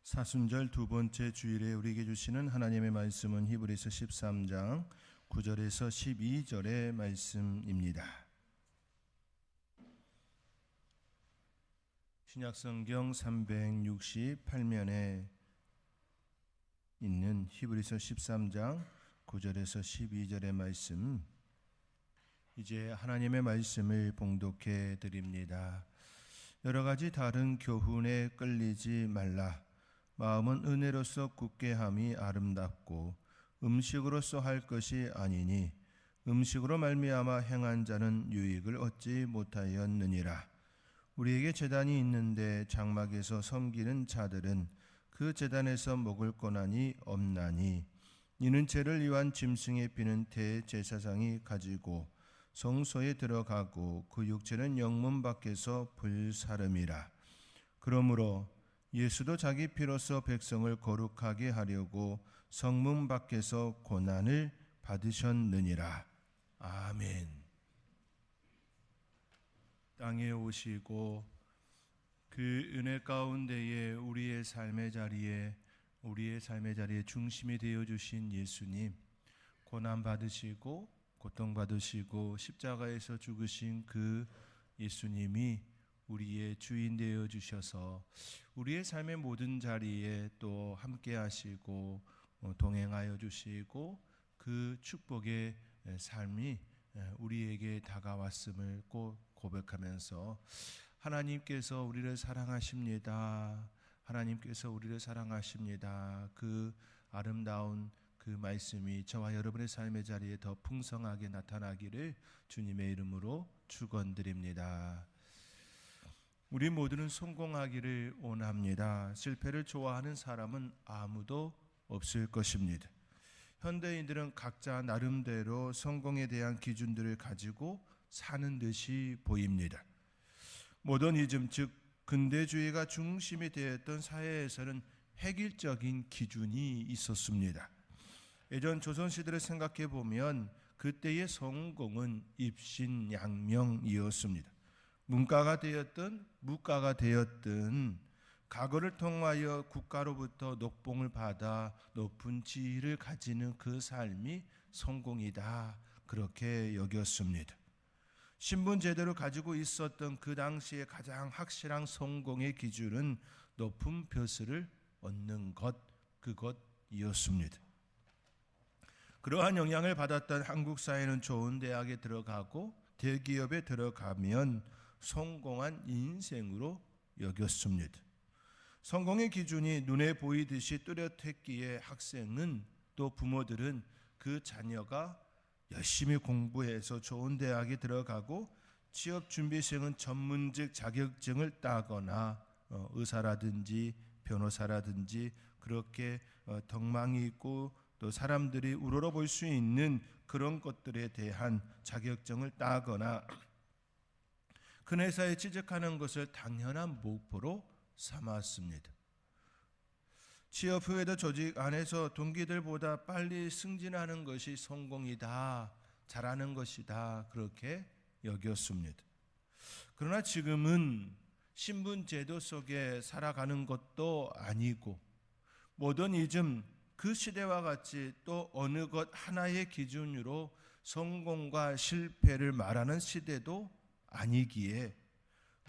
사순절 두 번째 주일에 우리에게 주시는 하나님의 말씀은 히브리서 13장 9절에서 12절의 말씀입니다. 신약성경 368면에 있는 히브리서 13장 9절에서 12절의 말씀, 이제 하나님의 말씀을 봉독해 드립니다. 여러 가지 다른 교훈에 끌리지 말라. 마음은 은혜로서 굳게 함이 아름답고 음식으로서 할 것이 아니니 음식으로 말미암아 행한 자는 유익을 얻지 못하였느니라. 우리에게 제단이 있는데 장막에서 섬기는 자들은 그 제단에서 먹을 권한이 없나니 이는 죄를 위한 짐승의 피는 대제사장이 가지고 성소에 들어가고 그 육체는 영문 밖에서 불사름이라. 그러므로 예수도 자기 피로서 백성을 거룩하게 하려고 성문 밖에서 고난을 받으셨느니라. 아멘. 땅에 오시고 그 은혜 가운데에 우리의 삶의 자리에 중심이 되어 주신 예수님, 고난 받으시고 고통 받으시고 십자가에서 죽으신 그 예수님이 우리의 주인 되어 주셔서 우리의 삶의 모든 자리에 또 함께 하시고 동행하여 주시고 그 축복의 삶이 우리에게 다가왔음을 꼭 고백하면서 하나님께서 우리를 사랑하십니다. 하나님께서 우리를 사랑하십니다. 그 아름다운 그 말씀이 저와 여러분의 삶의 자리에 더 풍성하게 나타나기를 주님의 이름으로 축원드립니다. 우리 모두는 성공하기를 원합니다. 실패를 좋아하는 사람은 아무도 없을 것입니다. 현대인들은 각자 나름대로 성공에 대한 기준들을 가지고 사는 듯이 보입니다. 모더니즘, 즉 근대주의가 중심이 되었던 사회에서는 획일적인 기준이 있었습니다. 예전 조선시대를 생각해 보면 그때의 성공은 입신양명이었습니다. 문과가 되었든 무과가 되었든 과거를 통하여 국가로부터 녹봉을 받아 높은 지위를 가지는 그 삶이 성공이다, 그렇게 여겼습니다. 신분 제도를 가지고 있었던 그 당시에 가장 확실한 성공의 기준은 높은 벼슬을 얻는 것, 그것이었습니다. 그러한 영향을 받았던 한국 사회는 좋은 대학에 들어가고 대기업에 들어가면 성공한 인생으로 여겼습니다. 성공의 기준이 눈에 보이듯이 뚜렷했기에 학생은 또 부모들은 그 자녀가 열심히 공부해서 좋은 대학에 들어가고 취업준비생은 전문직 자격증을 따거나 의사라든지 변호사라든지 그렇게 덕망이 있고 또 사람들이 우러러 볼 수 있는 그런 것들에 대한 자격증을 따거나 큰 회사에 취직하는 것을 당연한 목표로 삼았습니다. 취업 후에도 조직 안에서 동기들보다 빨리 승진하는 것이 성공이다, 잘하는 것이다, 그렇게 여겼습니다. 그러나 지금은 신분제도 속에 살아가는 것도 아니고 모더니즘, 그 시대와 같이 또 어느 것 하나의 기준으로 성공과 실패를 말하는 시대도 아니기에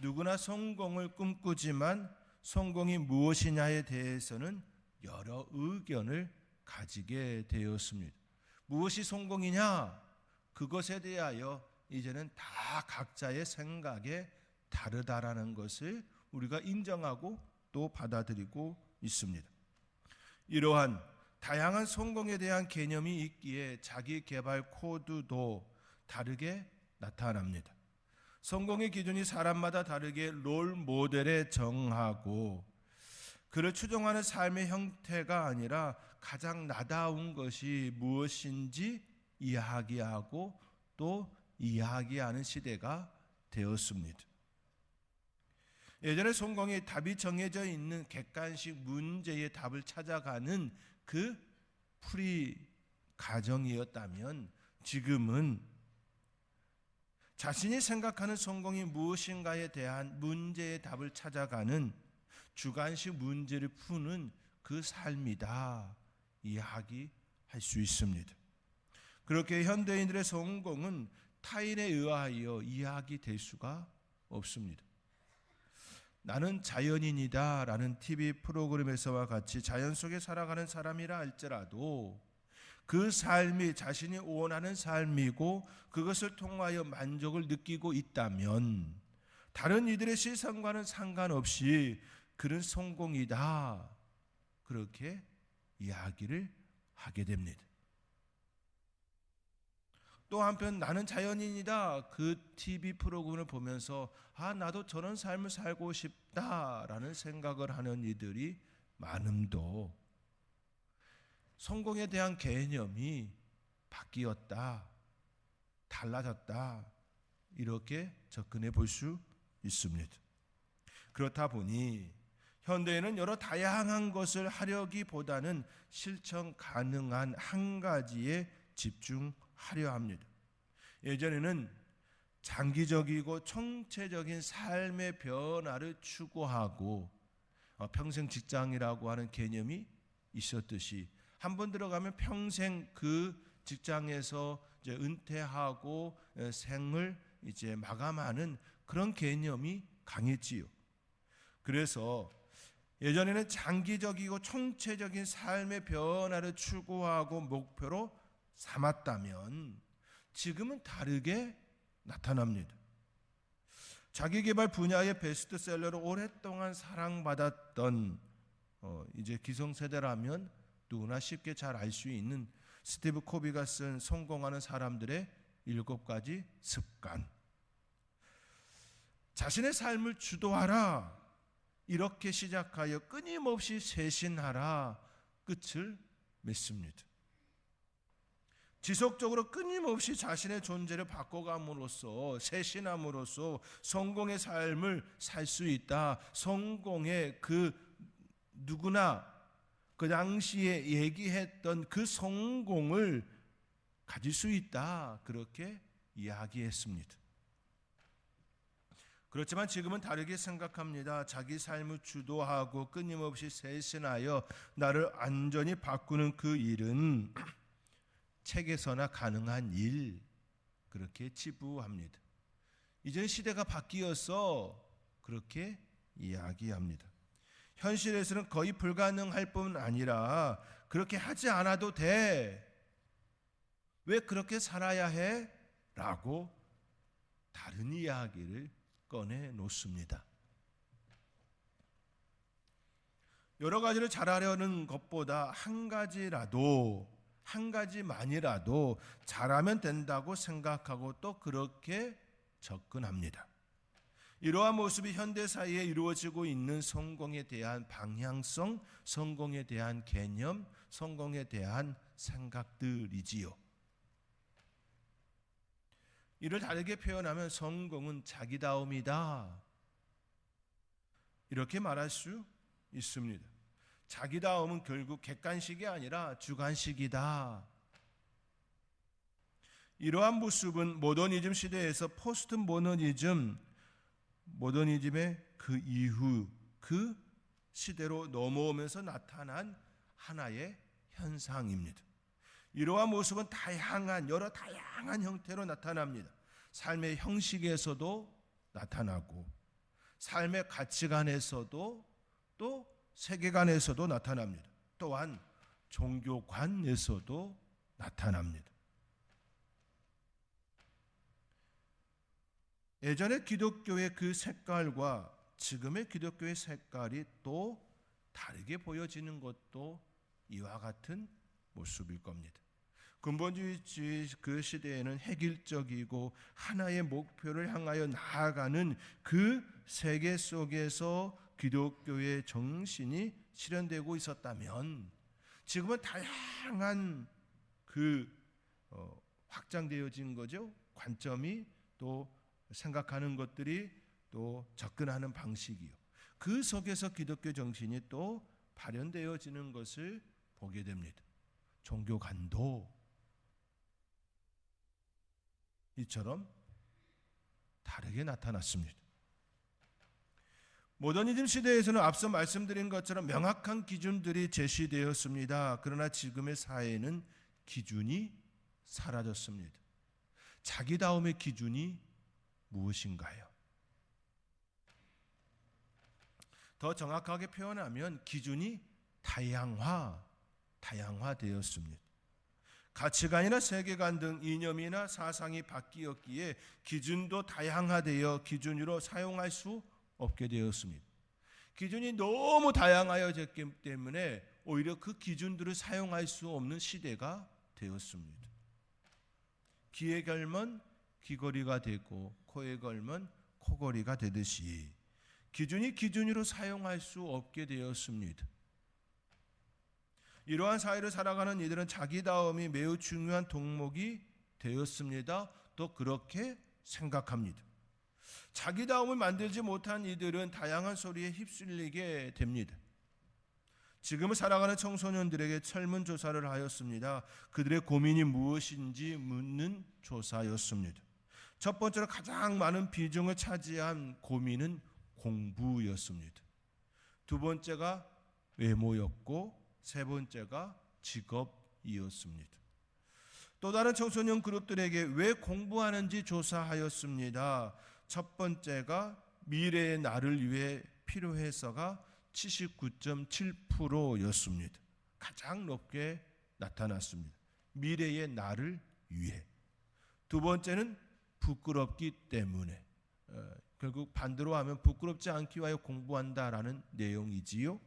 누구나 성공을 꿈꾸지만 성공이 무엇이냐에 대해서는 여러 의견을 가지게 되었습니다. 무엇이 성공이냐? 그것에 대하여 이제는 다 각자의 생각에 다르다라는 것을 우리가 인정하고 또 받아들이고 있습니다. 이러한 다양한 성공에 대한 개념이 있기에 자기 개발 코드도 다르게 나타납니다. 성공의 기준이 사람마다 다르게 롤 모델에 정하고 그를 추종하는 삶의 형태가 아니라 가장 나다운 것이 무엇인지 이야기하고 또 이야기하는 시대가 되었습니다. 예전에 성공의 답이 정해져 있는 객관식 문제의 답을 찾아가는 그 풀이 가정이었다면 지금은 자신이 생각하는 성공이 무엇인가에 대한 문제의 답을 찾아가는 주관식 문제를 푸는 그 삶이다 이야기할 수 있습니다. 그렇게 현대인들의 성공은 타인에 의하여 이야기될 수가 없습니다. 나는 자연인이다 라는 TV 프로그램에서와 같이 자연 속에 살아가는 사람이라 할지라도 그 삶이 자신이 원하는 삶이고 그것을 통하여 만족을 느끼고 있다면 다른 이들의 시선과는 상관없이 그는 성공이다 그렇게 이야기를 하게 됩니다. 또 한편 나는 자연인이다 그 TV 프로그램을 보면서 나도 저런 삶을 살고 싶다라는 생각을 하는 이들이 많음도 성공에 대한 개념이 바뀌었다, 달라졌다 이렇게 접근해 볼 수 있습니다. 그렇다 보니 현대에는 여러 다양한 것을 하려기보다는 실천 가능한 한 가지에 집중하려 합니다. 예전에는 장기적이고 총체적인 삶의 변화를 추구하고 평생 직장이라고 하는 개념이 있었듯이 한번 들어가면 평생 그 직장에서 이제 은퇴하고 생을 이제 마감하는 그런 개념이 강했지요. 그래서 예전에는 장기적이고 총체적인 삶의 변화를 추구하고 목표로 삼았다면 지금은 다르게 나타납니다. 자기개발 분야의 베스트셀러로 오랫동안 사랑받았던 이제 기성세대라면 누구나 쉽게 잘 알 수 있는 스티브 코비가 쓴 성공하는 사람들의 7가지 습관. 자신의 삶을 주도하라 이렇게 시작하여 끊임없이 쇄신하라 끝을 맺습니다. 지속적으로 끊임없이 자신의 존재를 바꿔감으로써 쇄신함으로써 성공의 삶을 살 수 있다. 성공의 그 누구나 그 당시에 얘기했던 그 성공을 가질 수 있다. 그렇게 이야기했습니다. 그렇지만 지금은 다르게 생각합니다. 자기 삶을 주도하고 끊임없이 쇄신하여 나를 완전히 바꾸는 그 일은 책에서나 가능한 일 그렇게 치부합니다. 이제는 시대가 바뀌어서 그렇게 이야기합니다. 현실에서는 거의 불가능할 뿐 아니라 그렇게 하지 않아도 돼. 왜 그렇게 살아야 해? 라고 다른 이야기를 꺼내 놓습니다. 여러 가지를 잘하려는 것보다 한 가지만이라도 잘하면 된다고 생각하고 또 그렇게 접근합니다. 이러한 모습이 현대사회에 이루어지고 있는 성공에 대한 방향성, 성공에 대한 개념, 성공에 대한 생각들이지요. 이를 다르게 표현하면 성공은 자기다움이다. 이렇게 말할 수 있습니다. 자기다움은 결국 객관식이 아니라 주관식이다. 이러한 모습은 모더니즘 시대에서 포스트 모더니즘의 그 이후 그 시대로 넘어오면서 나타난 하나의 현상입니다. 이러한 모습은 여러 다양한 형태로 나타납니다. 삶의 형식에서도 나타나고 삶의 가치관에서도 또 세계관에서도 나타납니다. 또한 종교관에서도 나타납니다. 예전의 기독교의 그 색깔과 지금의 기독교의 색깔이 또 다르게 보여지는 것도 이와 같은 모습일 겁니다. 근본주의 그 시대에는 획일적이고 하나의 목표를 향하여 나아가는 그 세계 속에서 기독교의 정신이 실현되고 있었다면 지금은 다양한 확장되어진 거죠. 관점이 또 생각하는 것들이 또 접근하는 방식이요. 그 속에서 기독교 정신이 또 발현되어지는 것을 보게 됩니다. 종교관도 이처럼 다르게 나타났습니다. 모더니즘 시대에서는 앞서 말씀드린 것처럼 명확한 기준들이 제시되었습니다. 그러나 지금의 사회는 기준이 사라졌습니다. 자기다움의 기준이 무엇인가요? 더 정확하게 표현하면 기준이 다양화되었습니다. 가치관이나 세계관 등 이념이나 사상이 바뀌었기에 기준도 다양화되어 기준으로 사용할 수 없게 되었습니다. 기준이 너무 다양해졌기 때문에 오히려 그 기준들을 사용할 수 없는 시대가 되었습니다. 귀에 걸면 귀걸이가 되고 코에 걸면 코걸이가 되듯이 기준이 기준으로 사용할 수 없게 되었습니다. 이러한 사회를 살아가는 이들은 자기다움이 매우 중요한 덕목이 되었습니다. 또 그렇게 생각합니다. 자기다움을 만들지 못한 이들은 다양한 소리에 휩쓸리게 됩니다. 지금을 살아가는 청소년들에게 설문조사를 하였습니다. 그들의 고민이 무엇인지 묻는 조사였습니다. 첫 번째로 가장 많은 비중을 차지한 고민은 공부였습니다. 두 번째가 외모였고 세 번째가 직업이었습니다. 또 다른 청소년 그룹들에게 왜 공부하는지 조사하였습니다. 첫 번째가 미래의 나를 위해 필요해서가 79.7%였습니다. 가장 높게 나타났습니다. 미래의 나를 위해. 두 번째는 부끄럽기 때문에. 결국 반대로 하면 부끄럽지 않기 위하여 공부한다라는 내용이지요.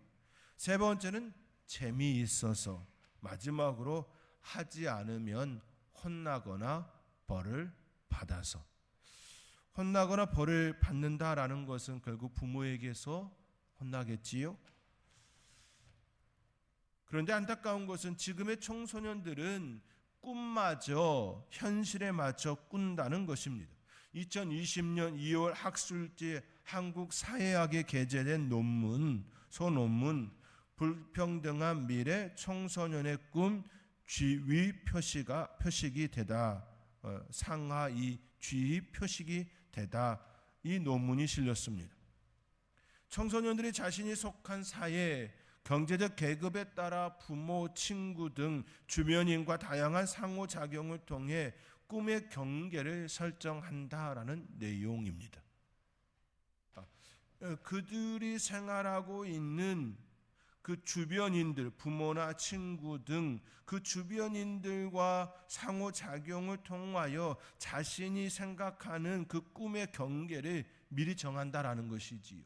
세 번째는 재미있어서. 마지막으로 하지 않으면 혼나거나 벌을 받아서. 혼나거나 벌을 받는다라는 것은 결국 부모에게서 혼나겠지요. 그런데 안타까운 것은 지금의 청소년들은 꿈마저 현실에 맞춰 꾼다는 것입니다. 2020년 2월 학술지 한국사회학에 게재된 소논문 불평등한 미래 청소년의 꿈 쥐위 표식이 되다. 상하이 쥐위 표식이 되다. 이 논문이 실렸습니다. 청소년들이 자신이 속한 사회, 경제적 계급에 따라 부모, 친구 등 주변인과 다양한 상호작용을 통해 꿈의 경계를 설정한다라는 내용입니다. 그들이 생활하고 있는 그 주변인들, 부모나 친구 등 그 주변인들과 상호작용을 통하여 자신이 생각하는 그 꿈의 경계를 미리 정한다라는 것이지요.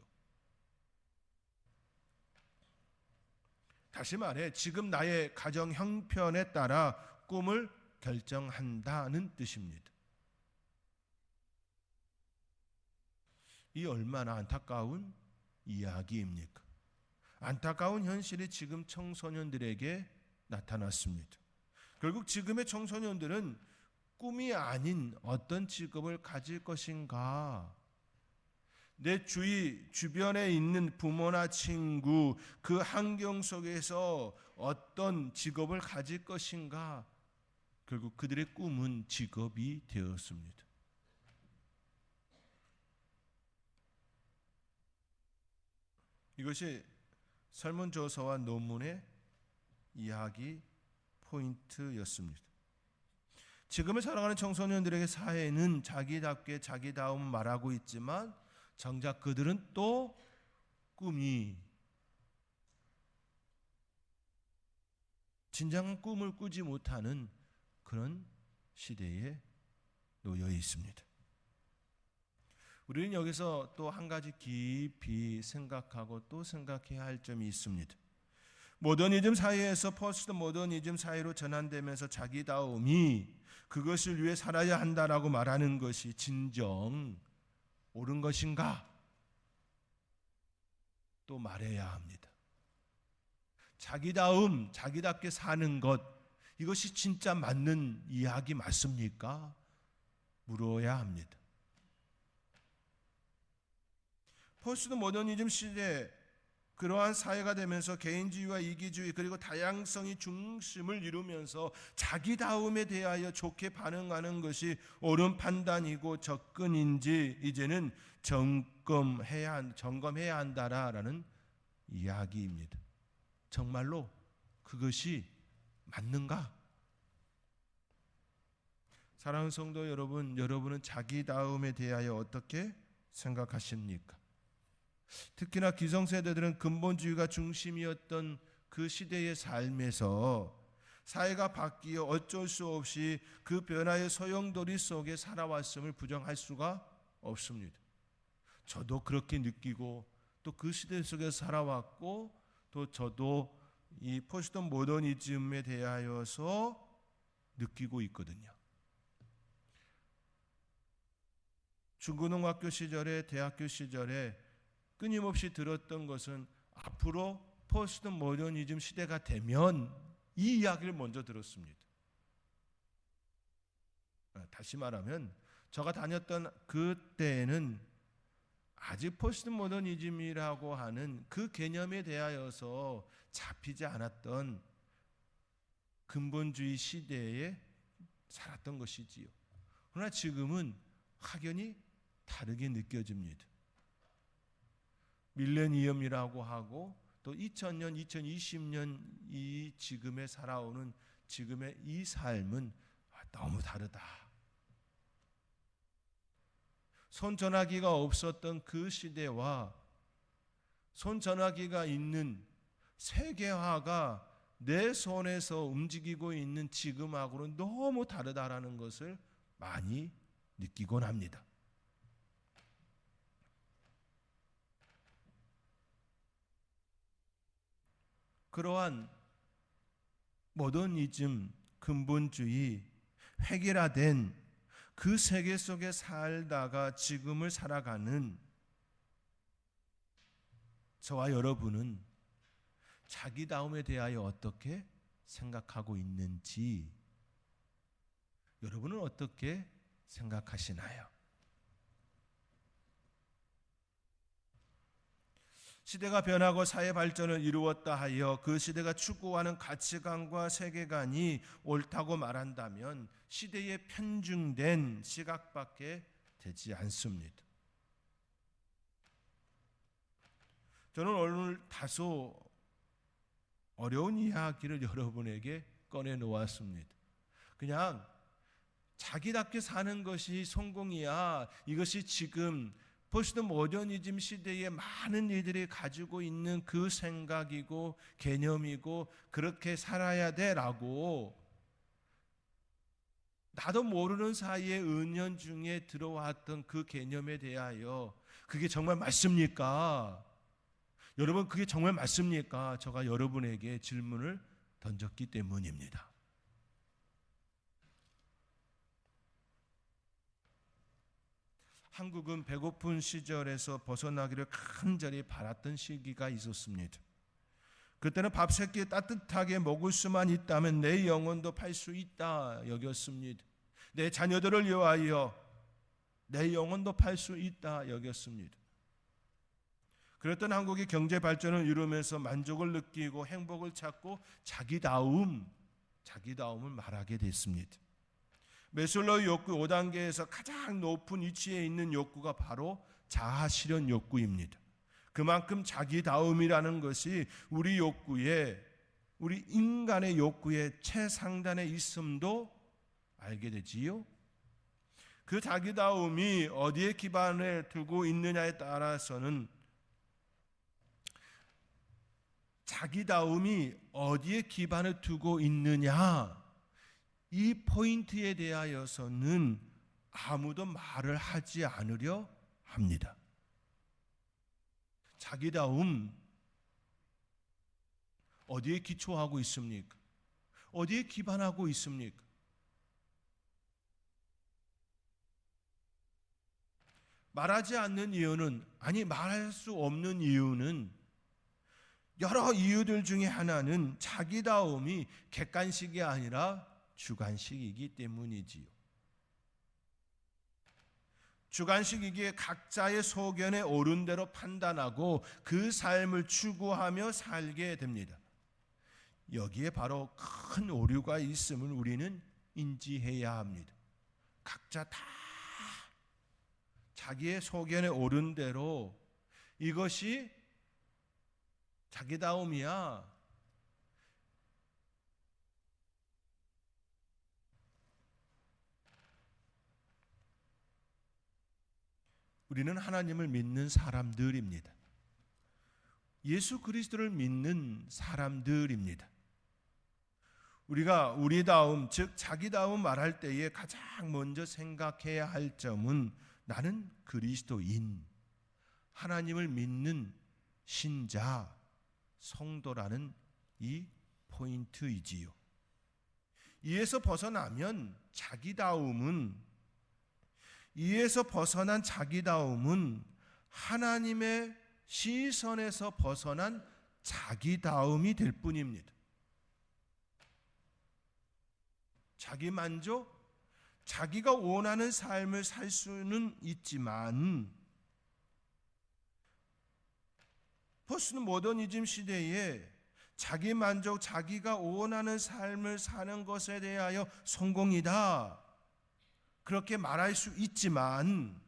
다시 말해 지금 나의 가정 형편에 따라 꿈을 결정한다는 뜻입니다. 이 얼마나 안타까운 이야기입니까? 안타까운 현실이 지금 청소년들에게 나타났습니다. 결국 지금의 청소년들은 꿈이 아닌 어떤 직업을 가질 것인가? 내 주변에 있는 부모나 친구, 그 환경 속에서 어떤 직업을 가질 것인가? 결국 그들의 꿈은 직업이 되었습니다. 이것이 설문조사와 논문의 이야기 포인트였습니다. 지금을 살아가는 청소년들에게 사회는 자기답게 자기다움 말하고 있지만 정작 그들은 또 꿈이 진정한 꿈을 꾸지 못하는 그런 시대에 놓여 있습니다. 우리는 여기서 또 한 가지 깊이 생각하고 또 생각해야 할 점이 있습니다. 모더니즘 사회에서 포스트 모더니즘 사회로 전환되면서 자기다움이 그것을 위해 살아야 한다라고 말하는 것이 진정 옳은 것인가? 또 말해야 합니다. 자기다움, 자기답게 사는 것, 이것이 진짜 맞는 이야기 맞습니까? 물어야 합니다. 포스트 모더니즘 시대 그러한 사회가 되면서 개인주의와 이기주의 그리고 다양성이 중심을 이루면서 자기다움에 대하여 좋게 반응하는 것이 옳은 판단이고 접근인지 이제는 점검해야 한다라는 이야기입니다. 정말로 그것이 맞는가? 사랑하는 성도 여러분, 여러분은 자기다움에 대하여 어떻게 생각하십니까? 특히나 기성세대들은 근본주의가 중심이었던 그 시대의 삶에서 사회가 바뀌어 어쩔 수 없이 그 변화의 소용돌이 속에 살아왔음을 부정할 수가 없습니다. 저도 그렇게 느끼고 또 그 시대 속에 살아왔고 또 저도 이 포스트 모더니즘에 대하여서 느끼고 있거든요. 중고등학교 시절에 대학교 시절에 끊임없이 들었던 것은 앞으로 포스트 모더니즘 시대가 되면 이 이야기를 먼저 들었습니다. 다시 말하면 제가 다녔던 그때에는 아직 포스트 모더니즘이라고 하는 그 개념에 대하여서 잡히지 않았던 근본주의 시대에 살았던 것이지요. 그러나 지금은 확연히 다르게 느껴집니다. 밀레니엄이라고 하고 또 2000년, 2020년 이 지금에 살아오는 지금의 이 삶은 너무 다르다. 손전화기가 없었던 그 시대와 손전화기가 있는 세계화가 내 손에서 움직이고 있는 지금하고는 너무 다르다라는 것을 많이 느끼곤 합니다. 그러한 모더니즘, 근본주의, 획일화된 그 세계 속에 살다가 지금을 살아가는 저와 여러분은 자기다움에 대하여 어떻게 생각하고 있는지 여러분은 어떻게 생각하시나요? 시대가 변하고 사회 발전을 이루었다 하여 그 시대가 추구하는 가치관과 세계관이 옳다고 말한다면 시대에 편중된 시각밖에 되지 않습니다. 저는 오늘 다소 어려운 이야기를 여러분에게 꺼내놓았습니다. 그냥 자기답게 사는 것이 성공이야. 이것이 지금 포스트 모더니즘 시대에 많은 이들이 가지고 있는 그 생각이고 개념이고 그렇게 살아야 돼라고 나도 모르는 사이에 은연중에 들어왔던 그 개념에 대하여 그게 정말 맞습니까? 여러분 그게 정말 맞습니까? 제가 여러분에게 질문을 던졌기 때문입니다. 한국은 배고픈 시절에서 벗어나기를 간절히 바랐던 시기가 있었습니다. 그때는 밥 세 끼 따뜻하게 먹을 수만 있다면 내 영혼도 팔 수 있다 여겼습니다. 내 자녀들을 위하여 내 영혼도 팔 수 있다 여겼습니다. 그랬던 한국이 경제 발전을 이루면서 만족을 느끼고 행복을 찾고 자기다움을 말하게 됐습니다. 메슬로우 욕구 5단계에서 가장 높은 위치에 있는 욕구가 바로 자아실현 욕구입니다. 그만큼 자기다움이라는 것이 우리 인간의 욕구의 최상단에 있음도 알게 되지요. 그 자기다움이 어디에 기반을 두고 있느냐에 따라서는 자기다움이 어디에 기반을 두고 있느냐 이 포인트에 대하여서는 아무도 말을 하지 않으려 합니다. 자기다움 어디에 기초하고 있습니까? 어디에 기반하고 있습니까? 말하지 않는 이유는 말할 수 없는 이유는 여러 이유들 중에 하나는 자기다움이 객관식이 아니라 주관식이기 때문이지요. 주관식이기에 각자의 소견에 옳은 대로 판단하고 그 삶을 추구하며 살게 됩니다. 여기에 바로 큰 오류가 있음을 우리는 인지해야 합니다. 각자 다 자기의 소견에 오른 대로 이것이 자기다움이야. 우리는 하나님을 믿는 사람들입니다. 예수 그리스도를 믿는 사람들입니다. 우리가 우리다움, 즉 자기다움 말할 때에 가장 먼저 생각해야 할 점은 나는 그리스도인, 하나님을 믿는 신자, 성도라는 이 포인트이지요. 이에서 벗어나면 이에서 벗어난 자기다움은 하나님의 시선에서 벗어난 자기다움이 될 뿐입니다. 자기만족, 자기가 원하는 삶을 살 수는 있지만 포스트 모더니즘 시대에 자기만족, 자기가 원하는 삶을 사는 것에 대하여 성공이다, 그렇게 말할 수 있지만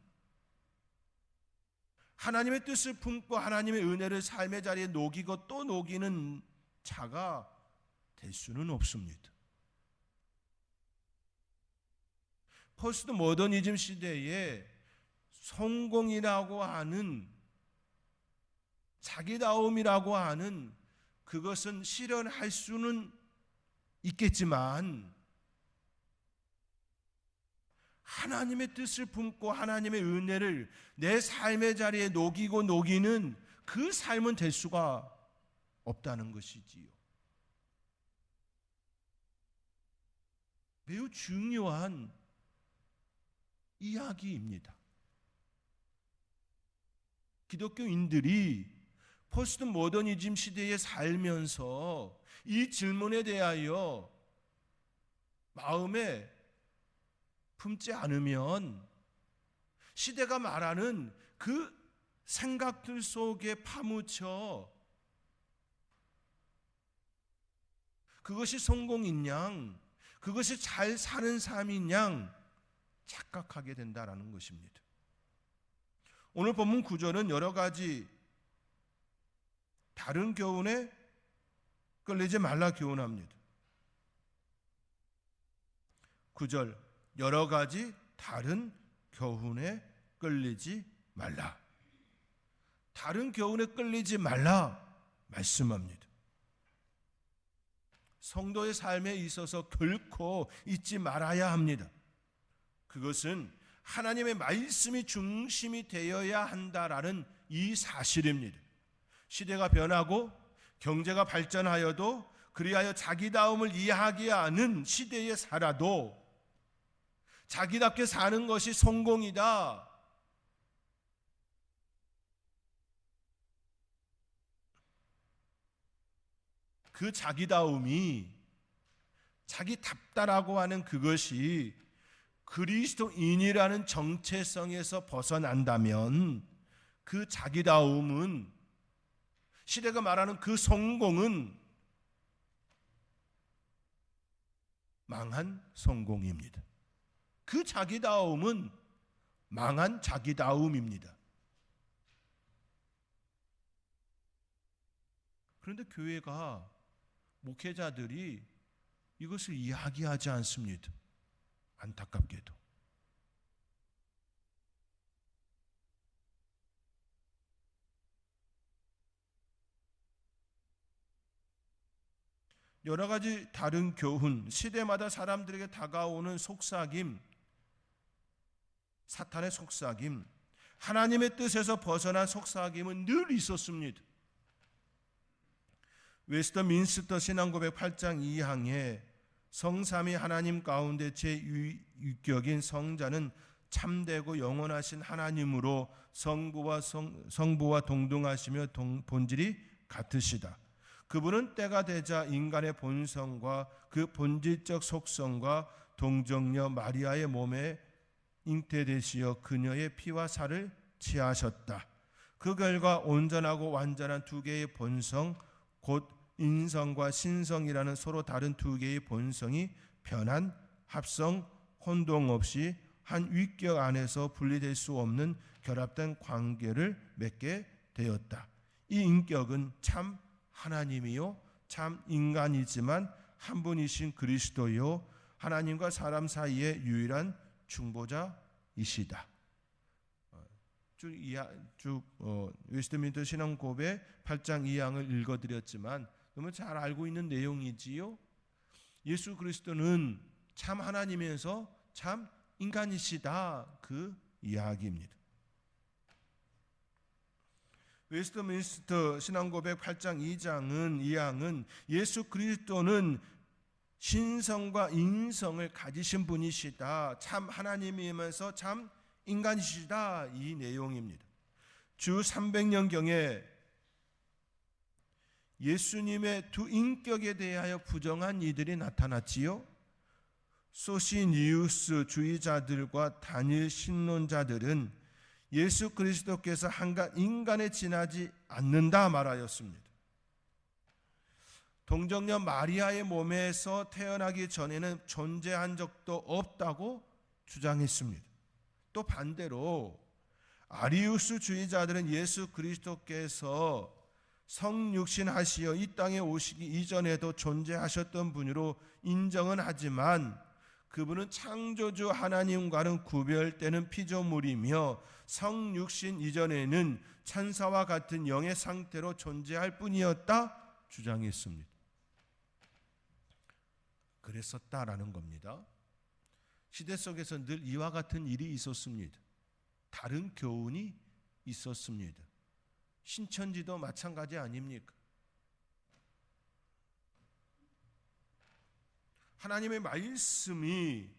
하나님의 뜻을 품고 하나님의 은혜를 삶의 자리에 녹이고 또 녹이는 자가 될 수는 없습니다. 포스트 모더니즘 시대에 성공이라고 하는, 자기다움이라고 하는 그것은 실현할 수는 있겠지만 하나님의 뜻을 품고 하나님의 은혜를 내 삶의 자리에 녹이고 녹이는 그 삶은 될 수가 없다는 것이지요. 매우 중요한 이야기입니다. 기독교인들이 포스트 모더니즘 시대에 살면서 이 질문에 대하여 마음에 품지 않으면 시대가 말하는 그 생각들 속에 파묻혀 그것이 성공인 양, 그것이 잘 사는 삶인 양 착각하게 된다라는 것입니다. 오늘 본문 구절은 여러 가지 다른 교훈에 끌리지 말라 교훈합니다. 9절, 여러 가지 다른 교훈에 끌리지 말라. 다른 교훈에 끌리지 말라 말씀합니다. 성도의 삶에 있어서 결코 잊지 말아야 합니다. 그것은 하나님의 말씀이 중심이 되어야 한다라는 이 사실입니다. 시대가 변하고 경제가 발전하여도 그리하여 자기다움을 이야기하는 시대에 살아도 자기답게 사는 것이 성공이다, 그 자기다움이, 자기답다라고 하는 그것이 그리스도인이라는 정체성에서 벗어난다면 그 자기다움은, 시대가 말하는 그 성공은 망한 성공입니다. 그 자기다움은 망한 자기다움입니다. 그런데 교회가, 목회자들이 이것을 이야기하지 않습니다. 안타깝게도. 여러 가지 다른 교훈, 시대마다 사람들에게 다가오는 속삭임, 사탄의 속삭임, 하나님의 뜻에서 벗어난 속삭임은 늘 있었습니다. 웨스터민스터 신앙고백 8장 2항에 성삼위 하나님 가운데 제6격인 성자는 참되고 영원하신 하나님으로 성부와 동등하시며 본질이 같으시다. 그분은 때가 되자 인간의 본성과 그 본질적 속성과 동정녀 마리아의 몸에 잉태되시어 그녀의 피와 살을 취하셨다. 그 결과 온전하고 완전한 두 개의 본성, 곧 인성과 신성이라는 서로 다른 두 개의 본성이 변한 합성, 혼동 없이 한 위격 안에서 분리될 수 없는 결합된 관계를 맺게 되었다. 이 인격은 참 하나님이요 참 인간이지만 한 분이신 그리스도요 하나님과 사람 사이의 유일한 중보자이시다. 웨스트민스터 신앙고백 8장 2항을 읽어드렸지만 너무 잘 알고 있는 내용이지요. 예수 그리스도는 참 하나님이면서 참 인간이시다, 그 이야기입니다. 웨스트민스터 신앙고백 8장 2항은 예수 그리스도는 신성과 인성을 가지신 분이시다, 참 하나님이면서 참 인간이시다, 이 내용입니다. 주 300년경에 예수님의 두 인격에 대하여 부정한 이들이 나타났지요. 소시니우스 주의자들과 단일 신론자들은 예수 그리스도께서 한간 인간에 지나지 않는다 말하였습니다. 동정녀 마리아의 몸에서 태어나기 전에는 존재한 적도 없다고 주장했습니다. 또 반대로 아리우스 주의자들은 예수 그리스도께서 성육신하시어 이 땅에 오시기 이전에도 존재하셨던 분으로 인정은 하지만 그분은 창조주 하나님과는 구별되는 피조물이며 성육신 이전에는 천사와 같은 영의 상태로 존재할 뿐이었다 주장했습니다. 그랬었다라는 겁니다. 시대 속에서 늘 이와 같은 일이 있었습니다. 다른 교훈이 있었습니다. 신천지도 마찬가지 아닙니까? 하나님의 말씀이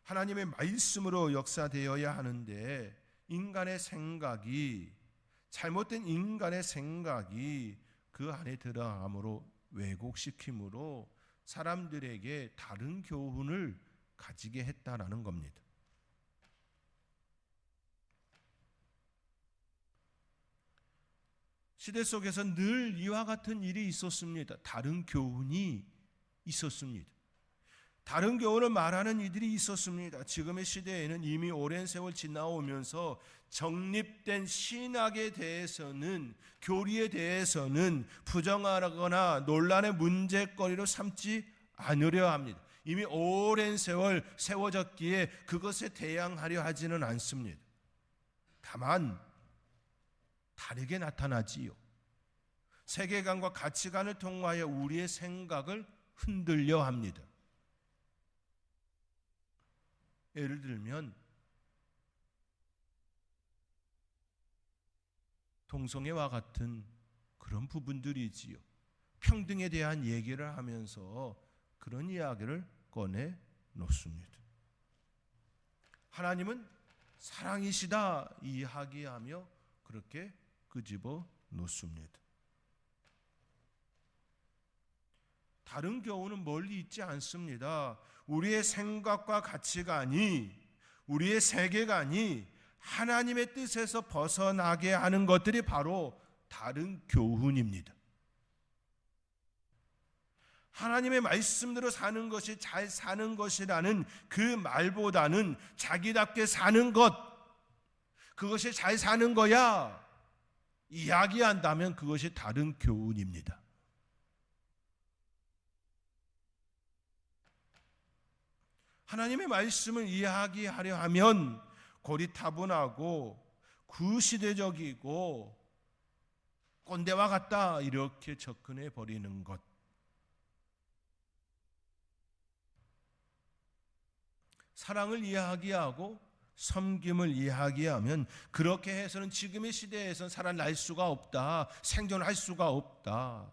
하나님의 말씀으로 역사되어야 하는데 인간의 생각이, 잘못된 인간의 생각이 그 안에 들어감으로 왜곡시킴으로 사람들에게 다른 교훈을 가지게 했다라는 겁니다. 시대 속에서 늘 이와 같은 일이 있었습니다. 다른 교훈이 있었습니다. 다른 교훈을 말하는 이들이 있었습니다. 지금의 시대에는 이미 오랜 세월 지나오면서 정립된 신학에 대해서는, 교리에 대해서는 부정하거나 논란의 문제거리로 삼지 않으려 합니다. 이미 오랜 세월 세워졌기에 그것에 대항하려 하지는 않습니다. 다만 다르게 나타나지요. 세계관과 가치관을 통하여 우리의 생각을 흔들려 합니다. 예를 들면 동성애와 같은 그런 부분들이지요. 평등에 대한 얘기를 하면서 그런 이야기를 꺼내 놓습니다. 하나님은 사랑이시다 이야기하며 그렇게 끄집어 놓습니다. 다른 교훈은 멀리 있지 않습니다. 우리의 생각과 가치관이, 우리의 세계관이 하나님의 뜻에서 벗어나게 하는 것들이 바로 다른 교훈입니다. 하나님의 말씀대로 사는 것이 잘 사는 것이라는 그 말보다는 자기답게 사는 것, 그것이 잘 사는 거야 이야기한다면 그것이 다른 교훈입니다. 하나님의 말씀을 이야기하려 하면 고리타분하고 구시대적이고 꼰대와 같다 이렇게 접근해 버리는 것, 사랑을 이야기하고 섬김을 이야기하면 그렇게 해서는 지금의 시대에선 살아날 수가 없다, 생존할 수가 없다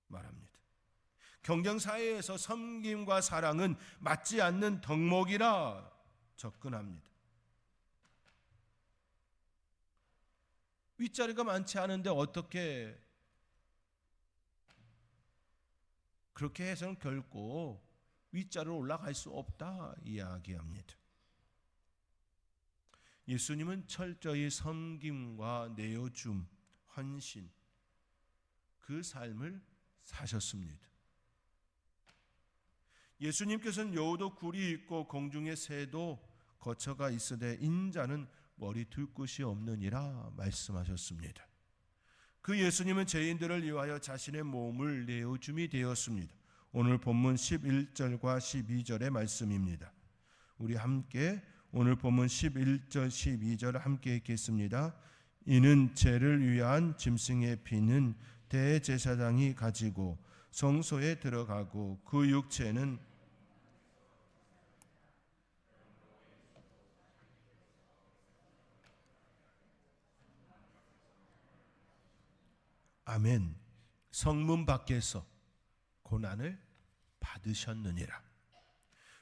말합니다. 경쟁사회에서 섬김과 사랑은 맞지 않는 덕목이라 접근합니다. 윗자리가 많지 않은데 어떻게 그렇게 해서는 결코 윗자리로 올라갈 수 없다 이야기합니다. 예수님은 철저히 섬김과 내어줌, 헌신, 그 삶을 사셨습니다. 예수님께서는 여우도 굴이 있고 공중의 새도 거처가 있으되 인자는 머리 둘 곳이 없느니라 말씀하셨습니다. 그 예수님은 죄인들을 위하여 자신의 몸을 내어줌이 되었습니다. 오늘 본문 11절과 12절의 말씀입니다. 우리 함께 오늘 본문 11절 12절 함께 읽겠습니다. 이는 죄를 위한 짐승의 피는 대제사장이 가지고 성소에 들어가고 그 육체는 아멘. 성문 밖에서 고난을 받으셨느니라.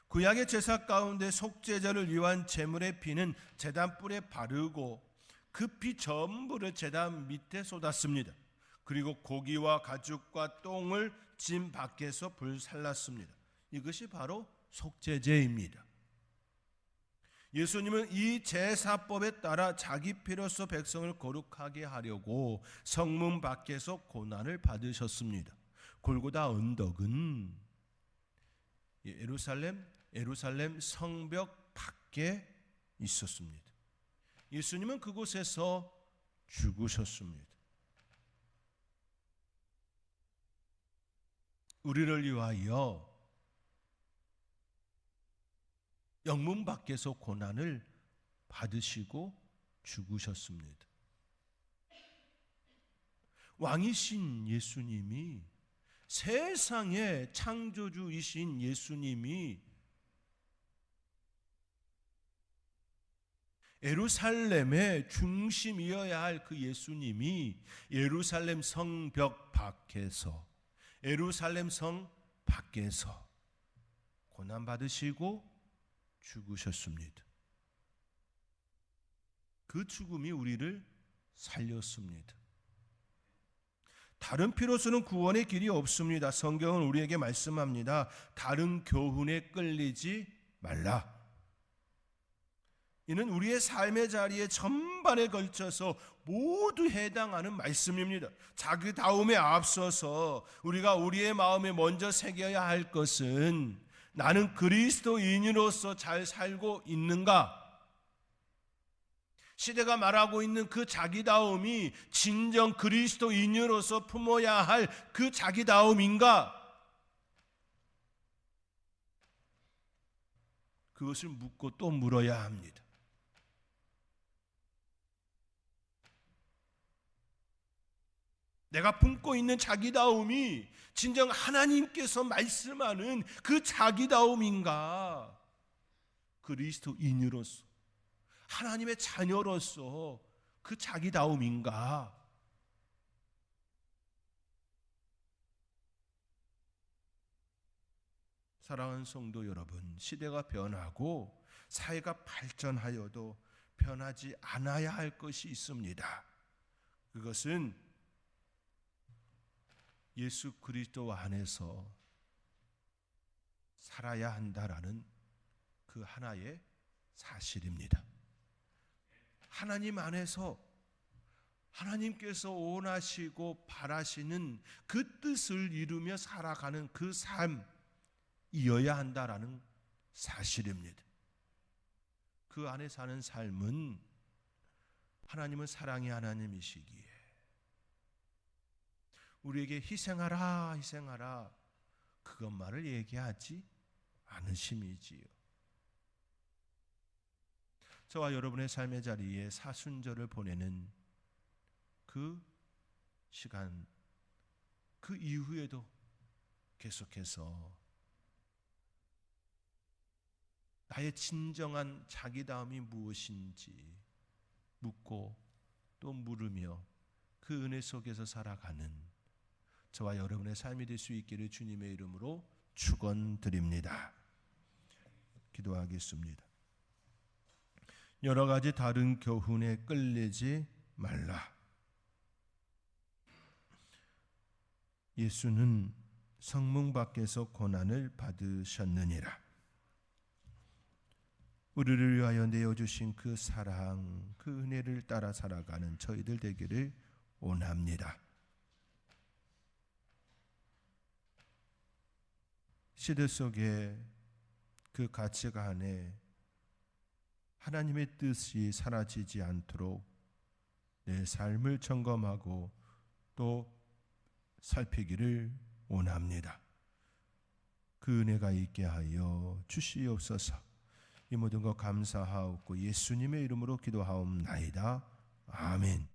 구약의 제사 가운데 속죄제를 위한 제물의 피는 제단 뿔에 바르고 그 피 전부를 제단 밑에 쏟았습니다. 그리고 고기와 가죽과 똥을 짐 밖에서 불살랐습니다. 이것이 바로 속죄제입니다. 예수님은 이 제사법에 따라 자기 피로써 백성을 거룩하게 하려고 성문 밖에서 고난을 받으셨습니다. 골고다 언덕은 예루살렘 성벽 밖에 있었습니다. 예수님은 그곳에서 죽으셨습니다. 우리를 위하여 영문 밖에서 고난을 받으시고 죽으셨습니다. 왕이신 예수님이, 세상의 창조주이신 예수님이 예루살렘의 중심이어야 할 그 예수님이 예루살렘 성벽 밖에서, 예루살렘 성 밖에서 고난받으시고 죽으셨습니다. 그 죽음이 우리를 살렸습니다. 다른 피로서는 구원의 길이 없습니다. 성경은 우리에게 말씀합니다. 다른 교훈에 끌리지 말라. 이는 우리의 삶의 자리에 전반에 걸쳐서 모두 해당하는 말씀입니다. 자기다움에 앞서서 우리가 우리의 마음에 먼저 새겨야 할 것은 나는 그리스도인으로서 잘 살고 있는가? 시대가 말하고 있는 그 자기다움이 진정 그리스도인으로서 품어야 할 그 자기다움인가? 그것을 묻고 또 물어야 합니다. 내가 품고 있는 자기다움이 진정 하나님께서 말씀하는 그 자기다움인가? 그리스도인으로서, 하나님의 자녀로서 그 자기다움인가? 사랑하는 성도 여러분, 시대가 변하고 사회가 발전하여도 변하지 않아야 할 것이 있습니다. 그것은 예수 그리스도 안에서 살아야 한다라는 그 하나의 사실입니다. 하나님 안에서 하나님께서 원하시고 바라시는 그 뜻을 이루며 살아가는 그 삶이어야 한다라는 사실입니다. 그 안에 사는 삶은 하나님은 사랑의 하나님이시기에 우리에게 희생하라 희생하라 그것만을 얘기하지 않으심이지요. 저와 여러분의 삶의 자리에 사순절을 보내는 그 시간, 그 이후에도 계속해서 나의 진정한 자기다움이 무엇인지 묻고 또 물으며 그 은혜 속에서 살아가는 저와 여러분의 삶이 될 수 있기를 주님의 이름으로 축원드립니다. 기도하겠습니다. 여러 가지 다른 교훈에 끌리지 말라. 예수는 성문 밖에서 고난을 받으셨느니라. 우리를 위하여 내어주신 그 사랑, 그 은혜를 따라 살아가는 저희들 되기를 원합니다. 시대 속에 그 가치가 안에 하나님의 뜻이 사라지지 않도록 내 삶을 점검하고 또 살피기를 원합니다. 그 은혜가 있게 하여 주시옵소서. 이 모든 것 감사하옵고 예수님의 이름으로 기도하옵나이다. 아멘.